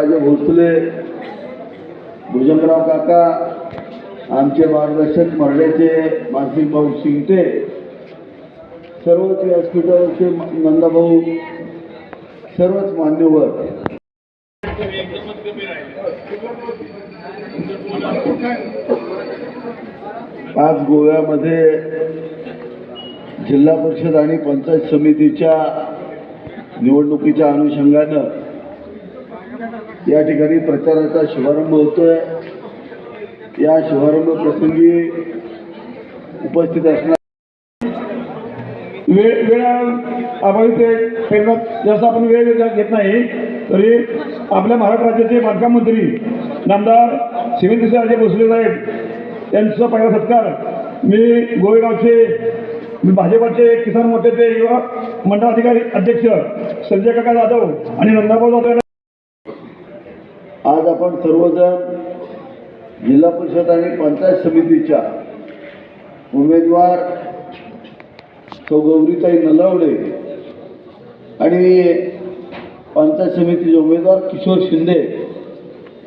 शिवेंद्रराजे भोसले, भुजंगराव काका, आमचे मार्गदर्शक मर्ड्याचे मानसिंग भाऊ शिंगटे, सर्वच व्यासपीठावरचे नंदाभाऊ, सर्वच मान्यवर, आज गोव्यामध्ये जिल्हा परिषद आणि पंचायत समितीच्या निवडणुकीच्या अनुषंगानं या ठिकाणी प्रचाराचा शुभारंभ होतोय। या शुभारंभ प्रसंगी उपस्थित असणार वेळ आपण जसं आपण वेळ घेत नाही तरी आपल्या महाराष्ट्र राज्याचे बांधकाम मंत्री नामदार शिवेंद्रराजे भोसले साहेब यांचा पहिला सत्कार मी गोवेगावचे भाजपाचे किसान मोर्चाचे युवा मंडळ अधिकारी अध्यक्ष संजय काका जाधव आणि नंदाभाऊ जाधव। आज आपण सर्वजण जिल्हा परिषद आणि पंचायत समितीच्या उमेदवार सौ गौरीताई नलावडे आणि पंचायत समितीचे उमेदवार किशोर शिंदे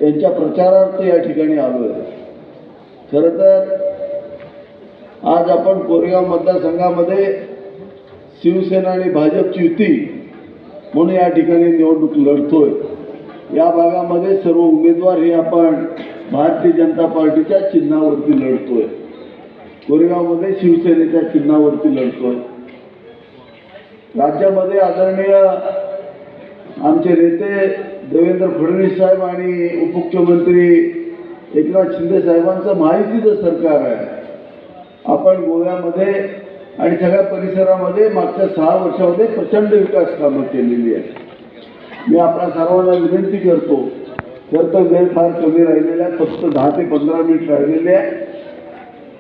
यांच्या प्रचारार्थ या ठिकाणी आलो आहे। खरं तर आज आपण कोरेगाव मतदारसंघामध्ये शिवसेना आणि भाजपची युती म्हणून या ठिकाणी निवडणूक लढतोय। या भागामध्ये सर्व उमेदवार हे आपण भारतीय जनता पार्टीच्या चिन्हावरती लढतोय। कोरेगावमध्ये शिवसेनेच्या चिन्हावरती लढतोय। राज्यामध्ये आदरणीय आमचे नेते देवेंद्र फडणवीस साहेब आणि उपमुख्यमंत्री एकनाथ शिंदे साहेबांचं महायुतीचं सरकार आहे। आपण गोव्यामध्ये आणि सगळ्या परिसरामध्ये मागच्या 6 वर्षामध्ये प्रचंड विकास कामं केलेली आहेत। मी आपल्या सर्वांना विनंती करतो, खरं तर वेळ फार कमी राहिलेला आहे, फक्त 10 ते 15 मिनिट राहिलेले आहे।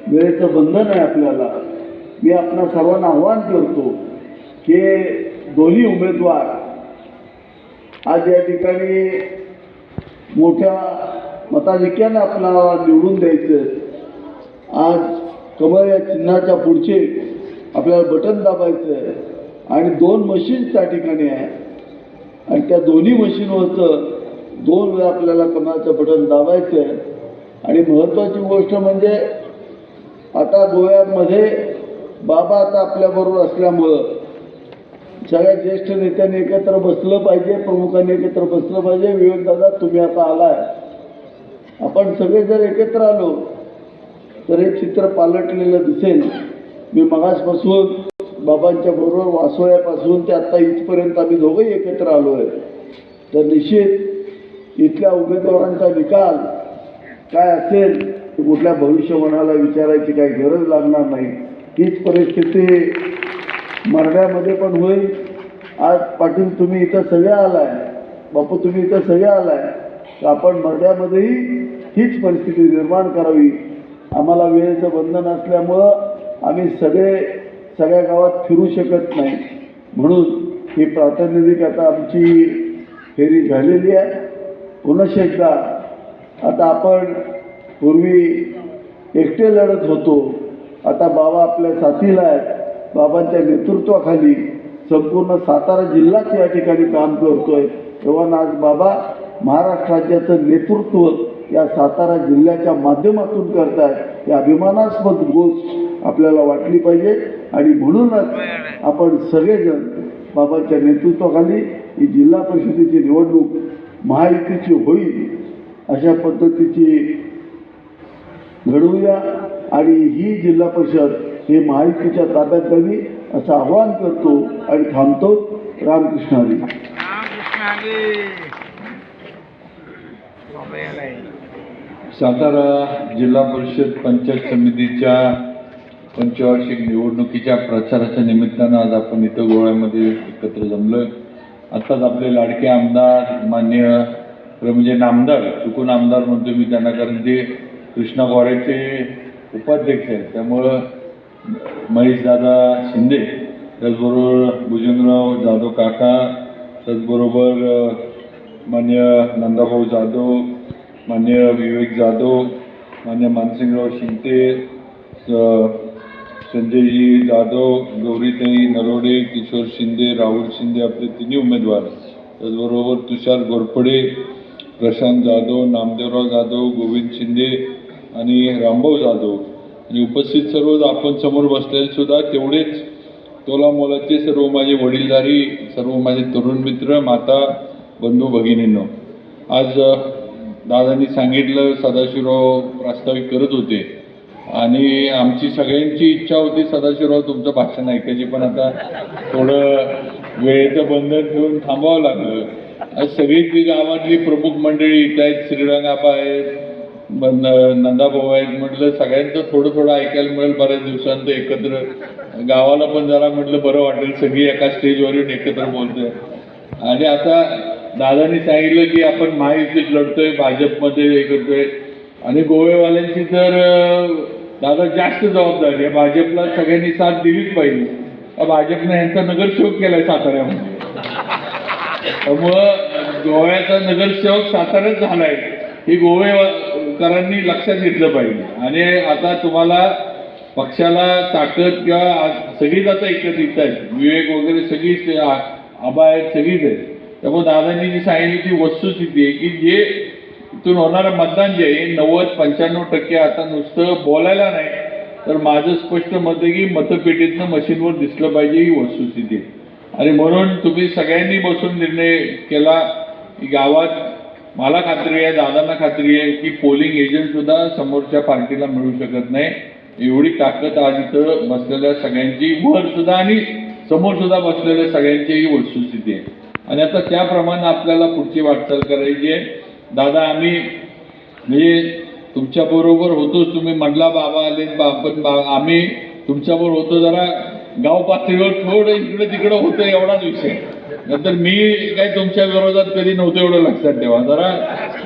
वेळेचं बंधन आहे आपल्याला। मी आपल्या सर्वांना आव्हान करतो की दोन्ही उमेदवार आज या ठिकाणी मोठ्या मताधिक्याने आपल्याला निवडून द्यायचं। आज कमळ या चिन्हाच्या पुढचे आपल्याला बटन दाबायचं आहे आणि 2 मशीन्स त्या ठिकाणी आहे आणि त्या दोन्ही मशीनवरचं 2 वेळा आपल्याला कमळाचं बटन दाबायचं आहे। आणि महत्त्वाची गोष्ट म्हणजे आता गोव्यामध्ये बाबा आता आपल्याबरोबर असल्यामुळं सगळ्या ज्येष्ठ नेत्यांनी एकत्र बसलं पाहिजे, प्रमुखांनी एकत्र बसलं पाहिजे। विवेकदादा तुम्ही आता आलाय, आपण सगळे जर एकत्र आलो तर हे चित्र पालटलेलं दिसेल। मी मगासपासून बाबांच्या बरोबर वासोळ्यापासून ते आता इथपर्यंत आम्ही दोघंही एकत्र आलो आहे। तर निश्चित इथल्या उमेदवारांचा निकाल काय असेल ते कुठल्या भविष्यवाणाला विचारायची काही गरज लागणार नाही। हीच परिस्थिती मरण्यामध्ये पण होईल। आज पाटील तुम्ही इथं सगळे आलाय, बापू तुम्ही इथं सगळे आलाय, तर आपण मरण्यामध्येही हीच परिस्थिती निर्माण करावी। आम्हाला वेळेचं बंधन असल्यामुळं आम्ही सगळ्या गावात फिरू शकत नाही, म्हणून ही प्रातिनिधिक आता आमची फेरी झालेली आहे। पुन्हा एकदा आता आपण पूर्वी एकटे लढत होतो, आता बाबा आपल्या साथीला आहेत। बाबांच्या नेतृत्वाखाली संपूर्ण सातारा जिल्हाच या ठिकाणी काम करतोय। तेव्हा आज बाबा महाराष्ट्र राज्याचं नेतृत्व या सातारा जिल्ह्याच्या माध्यमातून करतायत। या अभिमानास्पद गोष्ट आपल्याला वाटली पाहिजे आणि म्हणूनच आपण सगळेजण बाबांच्या नेतृत्वाखाली ही जिल्हा परिषदेची निवडणूक महायुतीची होईल अशा पद्धतीची घडवूया आणि ही जिल्हा परिषद हे महायुतीच्या ताब्यात द्यावी असं आवाहन करतो आणि थांबतो। रामकृष्ण हरी। सातारा जिल्हा परिषद पंचायत समितीच्या पंचवार्षिक निवडणुकीच्या प्रचाराच्या निमित्तानं आज आपण इथं गोव्यामध्ये एकत्र जमलोय। आत्ताच आपले लाडके आमदार माननीय म्हणजे नामदार, चुकून आमदार म्हणतो मी त्यांना, कारण ते कृष्णा गोरेचे उपाध्यक्ष आहेत, त्यामुळं महेशदादा शिंदे, त्याचबरोबर भुजंगराव जाधव काका, त्याचबरोबर मान्य नंदाभाऊ जाधव, मान्य विवेक जाधव, मान्य मानसिंगराव शिंदे, संजयजी जाधव, गौरीताई नलावडे, किशोर शिंदे, राहुल शिंदे आपले 3 उमेदवार, त्याचबरोबर तुषार घोरपडे, प्रशांत जाधव, नामदेवराव जाधव, गोविंद शिंदे आणि रामभाऊ जाधव आणि उपस्थित सर्व आपण समोर बसलेले सुद्धा तेवढेच तोलामोलाचे सर्व माझे वडीलधारी, सर्व माझे तरुण मित्र, माता, बंधू, भगिनींनो, आज दादांनी सांगितलं सदाशिवराव प्रास्ताविक करत होते आणि आमची सगळ्यांची इच्छा होती सदाशिवराव तुमचं भाषण ऐकायची, पण आता थोडं वेळेचं बंधन ठेवून थांबावं लागलं. आज सगळीच गावातली प्रमुख मंडळी इथं आहेत, श्रीरंगाबा आहेत, नंदाभाऊ आहेत, म्हटलं सगळ्यांचं थोडं थोडं ऐकायला मिळेल. बऱ्याच दिवसांत एकत्र गावाला पण जरा म्हटलं बरं वाटेल, सगळी एका स्टेजवर येऊन एकत्र बोलतोय. आणि आता दादांनी सांगितलं की आपण महायुतीत लढतोय, भाजपमध्ये हे करतोय आणि गोवेवाल्यांची तर दादा जास्त जबाबदारी आहे. भाजपला सगळ्यांनी साथ दिलीच पाहिजे. भाजपनं यांचा नगरसेवक केलाय साताऱ्यामध्ये, त्यामुळं गोव्याचा नगरसेवक साताऱ्यात झालाय ही गोवेकरांनी लक्षात घेतलं पाहिजे. आणि आता तुम्हाला पक्षाला ताकद किंवा सगळीच आता एकत्रित आहेत, विवेक वगैरे सगळीच आबा आहेत, सगळीच आहेत. त्यामुळे दादांनी जी सांगितली ती वस्तुस्थिती आहे की जे इथून होणारं मतदान जे आहे 90-95% आता नुसतं बोलायला नाही तर माझं स्पष्ट मत आहे की मतपेटीतनं मशीनवर दिसलं पाहिजे, ही वस्तुस्थिती आहे. आणि म्हणून तुम्ही सगळ्यांनी बसून निर्णय केला की गावात मला खात्री आहे, दादांना खात्री आहे की पोलिंग एजंट सुद्धा समोरच्या पार्टीला मिळू शकत नाही. एवढी ताकद आज इथं बसलेल्या सगळ्यांची, वर सुद्धा आणि समोर सुद्धा बसलेल्या सगळ्यांची ही वस्तुस्थिती आहे. आणि आता त्याप्रमाणे आपल्याला पुढची वाटचाल करायची आहे. दादा आम्ही म्हणजे तुमच्याबरोबर होतोच, तुम्ही म्हटला बाबा आले, पण आम्ही तुमच्याबरोबर होतो, जरा गाव पातळीवर थोडं इकडे तिकडं होतं एवढाच विषय. नंतर मी काय तुमच्या विरोधात कधी नव्हतं, एवढं लक्षात ठेवा. जरा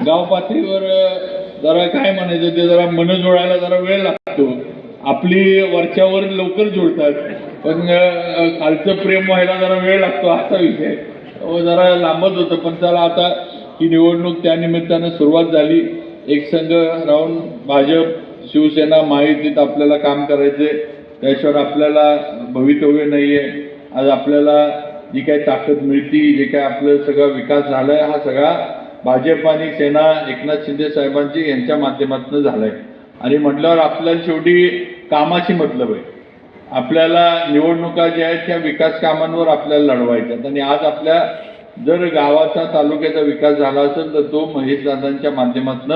गाव पातळीवर जरा काय म्हणायचं ते जरा मन जोडायला जरा वेळ लागतो. आपली वरच्यावर लवकर जोडतात, पण खालचं प्रेम व्हायला जरा वेळ लागतो, असा विषय जरा लांबच होतं. पण चला आता ही निवडणूक त्या निमित्तानं सुरुवात झाली. एक संघ राहून भाजप, शिवसेना, महायुतीत आपल्याला काम करायचंय, त्याशिवाय आपल्याला भवितव्य नाही आहे. आज आपल्याला जी काही ताकद मिळती, जे काही आपलं सगळा विकास झाला आहे, हा सगळा भाजप आणि सेना एकनाथ शिंदे साहेबांची यांच्या माध्यमातून झाला आहे. आणि म्हटल्यावर आपल्याला शेवटी कामाशी मतलब आहे. आपल्याला निवडणुका ज्या आहेत त्या विकास कामांवर आपल्याला लढवायच्यात. आणि आज आपल्या जर गावाचा, तालुक्याचा विकास झाला असेल तर तो महेश दादांच्या माध्यमातून,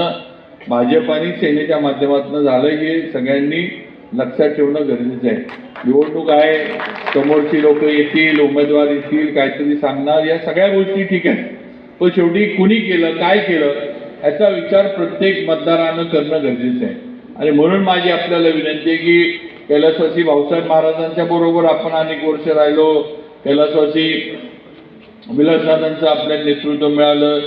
भाजप आणि सेनेच्या माध्यमातून झालं, हे सगळ्यांनी लक्षात ठेवणं गरजेचं आहे. निवडणूक आहे, समोरची लोक येतील, उमेदवार येतील, काहीतरी सांगणार, या सगळ्या गोष्टी ठीक आहेत, पण शेवटी कुणी केलं, काय केलं, याचा विचार प्रत्येक मतदारानं करणं गरजेचं आहे. आणि म्हणून माझी आपल्याला विनंती आहे की कैलासवासी भाऊसाहेब महाराजांच्या बरोबर आपण अनेक वर्ष राहिलो, कैलासवासी विलासदादांचं आपल्याला नेतृत्व मिळालं,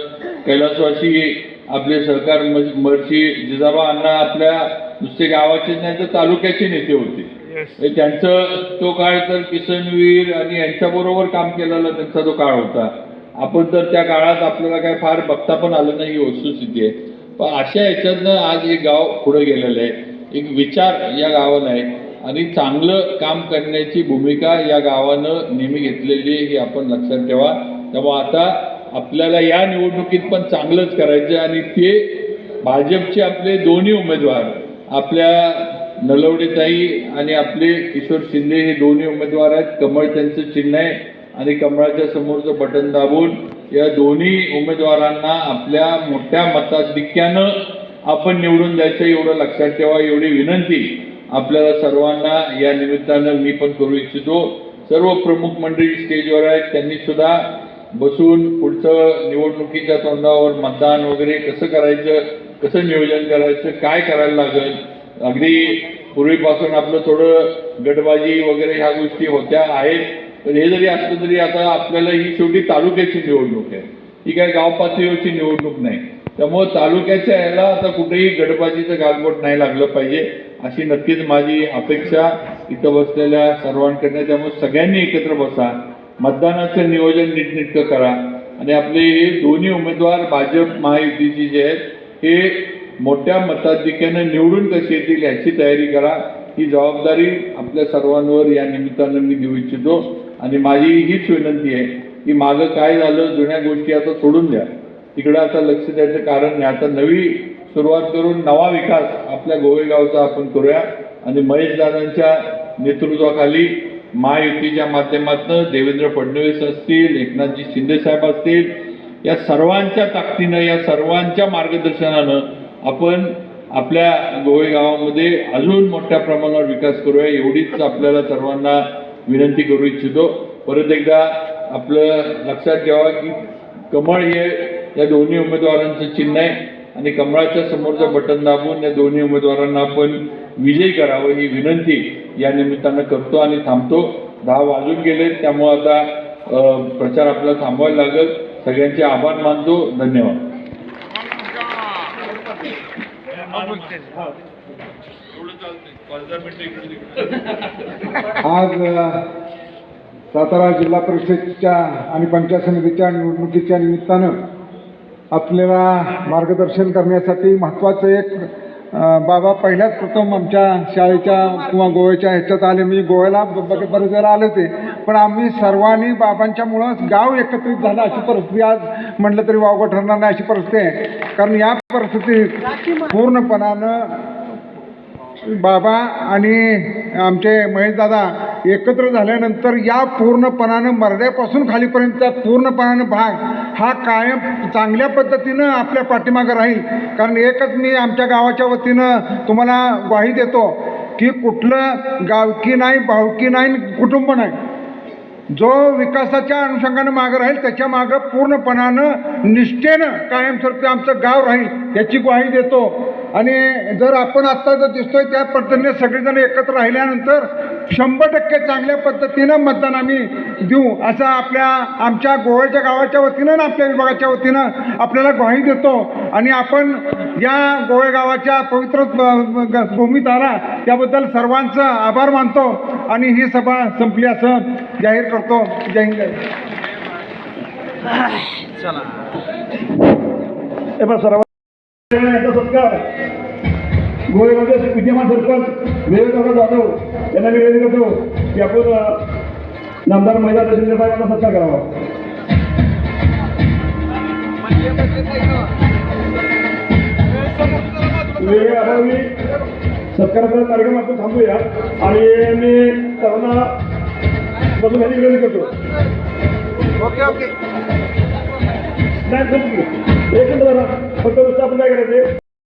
कैलासवासी आपले सरकार महर्षी जिजाबा अण्णा आपल्या नुसते गावाचे नाही तर तालुक्याचे नेते होते. त्यांचं तो काळ तर किसनवीर आणि यांच्याबरोबर काम केलेला त्यांचा तो काळ होता. आपण तर त्या काळात आपल्याला काय फार बघता पण आलं नाही, ही वस्तुस्थिती आहे. पण अशा ह्याच्यातनं आज हे गाव पुढे गेलेलं आहे. एक विचार या गावाला आहे आणि चांगलं काम करण्याची भूमिका या गावानं नेहमी घेतलेली आहे, ही आपण लक्षात ठेवा. त्यामुळे आता आपल्याला या निवडणुकीत पण चांगलंच करायचं आहे. आणि ते भाजपचे आपले दोन्ही उमेदवार, आपल्या नलवडेताई आणि आपले किशोर शिंदे, हे दोन्ही उमेदवार आहेत. कमळ त्यांचं चिन्ह आहे आणि कमळाच्या समोरचं बटन दाबून या दोन्ही उमेदवारांना आपल्या मोठ्या मताधिक्यानं आपण निवडून द्यायचं, एवढं लक्षात ठेवा. एवढी विनंती आपल्याला सर्वांना या निमित्तानं मी पण करू इच्छितो. सर्व प्रमुख मंडळी स्टेजवर आहेत, त्यांनी सुद्धा बसून पुढचं निवडणुकीच्या तोंडावर मतदान वगैरे कसं करायचं, कसं नियोजन करायचं, काय करायला लागेल. अगदी पूर्वीपासून आपलं थोडं गटबाजी वगैरे ह्या गोष्टी होत्या आहेत, पण हे जरी असलं तरी आता आपल्याला ही शेवटी तालुक्याची निवडणूक आहे, ही काय गाव पातळीवरची निवडणूक नाही. त्यामुळं तालुक्याच्या याला आता कुठेही गटबाजीचं गालबोट नाही लागलं पाहिजे, अशी नक्कीच माझी अपेक्षा इथं बसलेल्या सर्वांकडनं. त्यामुळे सगळ्यांनी एकत्र बसा, मतदानाचं नियोजन नीटनेटकं करा आणि आपले हे दोन्ही उमेदवार भाजप महायुतीची जे आहेत हे मोठ्या मताधिक्यानं निवडून कशी येतील याची तयारी करा. ही जबाबदारी आपल्या सर्वांवर या निमित्तानं मी देऊ इच्छितो. आणि माझी हीच विनंती आहे की मागं काय झालं, जुन्या गोष्टी आता सोडून द्या. तिकडं आता लक्ष द्यायचं कारण नाही. आता नवी सुरुवात करून नवा विकास आपल्या गोवेगावचा आपण करूया आणि महेशदादांच्या नेतृत्वाखाली महायुतीच्या माध्यमातून देवेंद्र फडणवीस असतील, एकनाथजी शिंदे साहेब असतील, या सर्वांच्या ताकदीनं, या सर्वांच्या मार्गदर्शनानं आपण आपल्या गोवेगावामध्ये अजून मोठ्या प्रमाणावर विकास करूया एवढीच आपल्याला सर्वांना विनंती करू इच्छितो. परत एकदा आपलं लक्षात ठेवा की कमळ हे या दोन्ही उमेदवारांचं चिन्ह आहे आणि कमळाच्या समोरचं बटन दाबून या दोन्ही उमेदवारांना आपण विजयी करावं ही विनंती या निमित्तानं करतो आणि थांबतो. 10 वाजून गेले, त्यामुळं आता प्रचार आपला थांबवायला लागेल. सगळ्यांचे आभार मानतो. धन्यवाद. आज सातारा जिल्हा परिषदेच्या आणि पंचायत समितीच्या निवडणुकीच्या निमित्तानं आपल्याला मार्गदर्शन करण्यासाठी महत्त्वाचं एक बाबा पहिल्याच प्रथम आमच्या शाळेच्या किंवा गोव्याच्या ह्याच्यात आले. मी गोव्याला बरेच वेळेला आले होते, पण आम्ही सर्वांनी बाबांच्यामुळं गाव एकत्रित झालं अशी परिस्थिती आज म्हटलं तरी वावगं ठरणार नाही अशी परिस्थिती आहे. कारण या परिस्थितीत पूर्णपणानं बाबा आणि आमचे महेशदादा एकत्र झाल्यानंतर या पूर्णपणानं मर्यापासून खालीपर्यंतचा पूर्णपणानं भाग हा कायम चांगल्या पद्धतीनं आपल्या पाठीमागं राहील. कारण एकच मी आमच्या गावाच्या वतीनं तुम्हाला ग्वाही देतो की कुठलं गावकी नाही, भावकी नाही, कुटुंब नाही, जो विकासाच्या अनुषंगानं मागं राहील त्याच्या मागं पूर्णपणानं निष्ठेनं कायमस्वरूपी आमचं गाव राहील याची ग्वाही देतो. आणि जर आपण आत्ता जर दिसतोय त्या पद्धतीने सगळेजण एकत्र राहिल्यानंतर 100% चांगल्या पद्धतीनं मतदान आम्ही देऊ असं आमच्या गोव्याच्या गावाच्या वतीनं आणि आपल्या विभागाच्या वतीनं आपल्याला ग्वाही देतो. आणि आपण या गोवे गावाच्या पवित्र भूमीत आला त्याबद्दल सर्वांचं आभार मानतो आणि ही सभा संपली असं जाहीर करतो. जय हिंद. यांचा सत्कार गोव्यामध्ये विद्यमान सरपंच विवेकदादा जाधव यांना मी विनंती करतो की आपण नामदार महेशदादा शिंदे साहेबांना सत्कार करावा. वेगवेगळ्या अभावी सत्काराचा कार्यक्रम आपण थांबूया आणि मी सर्वांना बसून याची विनंती करतो. ओके नाही एक मिनिट फक्त आपण काय करायचे